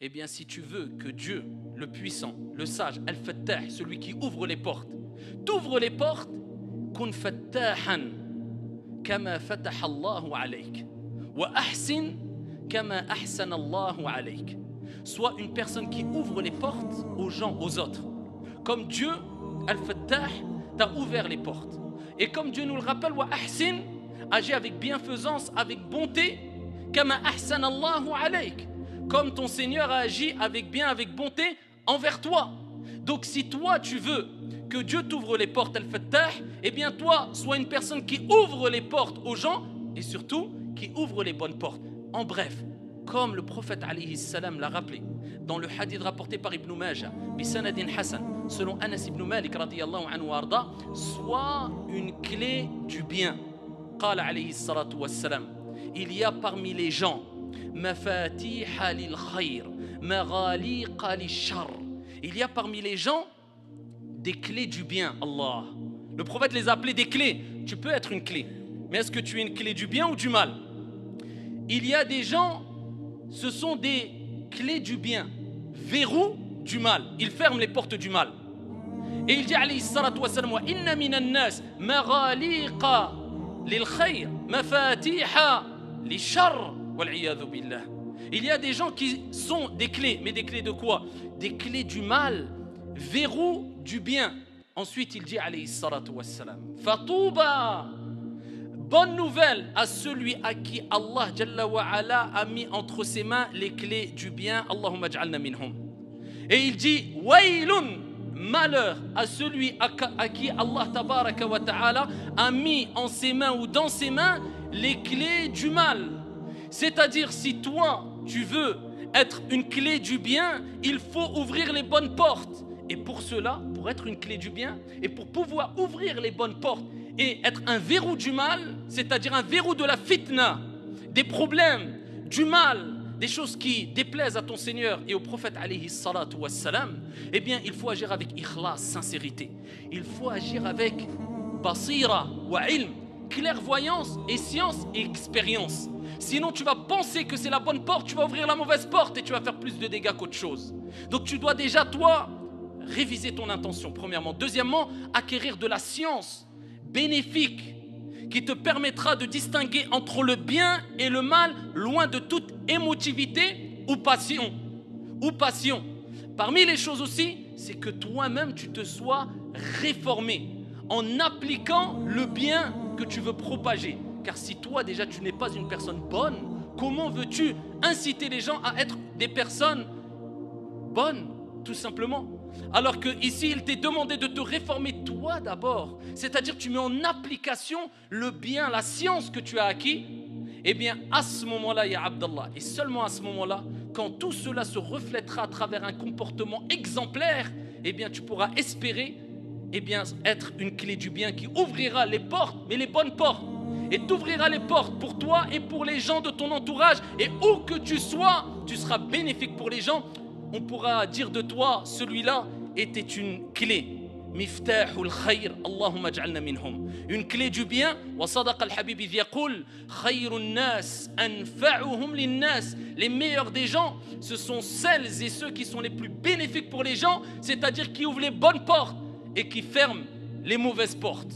Eh bien, si tu veux que Dieu, le puissant, le sage, Al-Fattah, celui qui ouvre les portes, t'ouvre les portes, kun fattahan kama fataha Allahu alayk wa ahsin kama ahsana Allahu alayk. Sois une personne qui ouvre les portes aux gens, aux autres. Comme Dieu, Al-Fattah, t'a ouvert les portes. Et comme Dieu nous le rappelle, wa ahsin, agis avec bienfaisance, avec bonté, kama ahsana Allahu alayk. Comme ton Seigneur a agi avec bien, avec bonté envers toi. Donc si toi tu veux que Dieu t'ouvre les portes Al-Fattah, eh bien toi, sois une personne qui ouvre les portes aux gens et surtout qui ouvre les bonnes portes. En bref, comme le prophète alayhi salam l'a rappelé dans le hadith rapporté par Ibn Majah, bisanadin Hassan, selon Anas ibn Malik radiyallahu anhu arda, sois une clé du bien. Qala alayhi salatu wassalam, il y a parmi les gens mafatiha lil khayr, maghaliqa lil shar. Il y a parmi les gens des clés du bien. Allah. Le prophète les a appelées des clés. Tu peux être une clé, mais est-ce que tu es une clé du bien ou du mal? Il y a des gens, ce sont des clés du bien, verrous du mal. Ils ferment les portes du mal. Et il dit alayhi salatu wassalam, wa inna minan nas maghaliqa lil khayr, mafatiha lil shar. Il y a des gens qui sont des clés, mais des clés de quoi? Des clés du mal, verrous du bien. Ensuite, il dit alayhi salatu wassalam, Fatouba, bonne nouvelle à celui à qui Allah Jalla wa Ala a mis entre ses mains les clés du bien. Allahumma ja'alna minhum. Et il dit Waylun, malheur à celui à qui Allah Tabaraka wa Ta'ala a mis en ses mains ou dans ses mains les clés du mal. C'est-à-dire, si toi, tu veux être une clé du bien, il faut ouvrir les bonnes portes. Et pour cela, pour être une clé du bien, et pour pouvoir ouvrir les bonnes portes et être un verrou du mal, c'est-à-dire un verrou de la fitna, des problèmes, du mal, des choses qui déplaisent à ton Seigneur et au prophète alayhi salatu wassalam, eh bien, il faut agir avec ikhlas, sincérité. Il faut agir avec basira wa ilm, clairvoyance et science et expérience. Sinon, tu vas penser que c'est la bonne porte, tu vas ouvrir la mauvaise porte et tu vas faire plus de dégâts qu'autre chose. Donc, tu dois déjà, toi, réviser ton intention, premièrement. Deuxièmement, acquérir de la science bénéfique qui te permettra de distinguer entre le bien et le mal, loin de toute émotivité ou passion. Parmi les choses aussi, c'est que toi-même, tu te sois réformé en appliquant le bien que tu veux propager. Car si toi déjà tu n'es pas une personne bonne, comment veux-tu inciter les gens à être des personnes bonnes, tout simplement? Alors que ici il t'est demandé de te réformer toi d'abord, c'est-à-dire tu mets en application le bien, la science que tu as acquis. Eh bien à ce moment-là, ya Abdallah, et seulement à ce moment-là, quand tout cela se reflètera à travers un comportement exemplaire, eh bien tu pourras espérer être une clé du bien qui ouvrira les portes, mais les bonnes portes. Et t'ouvrira les portes pour toi et pour les gens de ton entourage. Et où que tu sois, tu seras bénéfique pour les gens. On pourra dire de toi, celui-là était une clé. Miftahul khayr, Allahumma ja'alna minhum. Une clé du bien. Wa sadaqa al-habib idh yaqul khayrun nas anfa'uhum lin-nas. Les meilleurs des gens, ce sont celles et ceux qui sont les plus bénéfiques pour les gens, c'est-à-dire qui ouvrent les bonnes portes et qui ferment les mauvaises portes.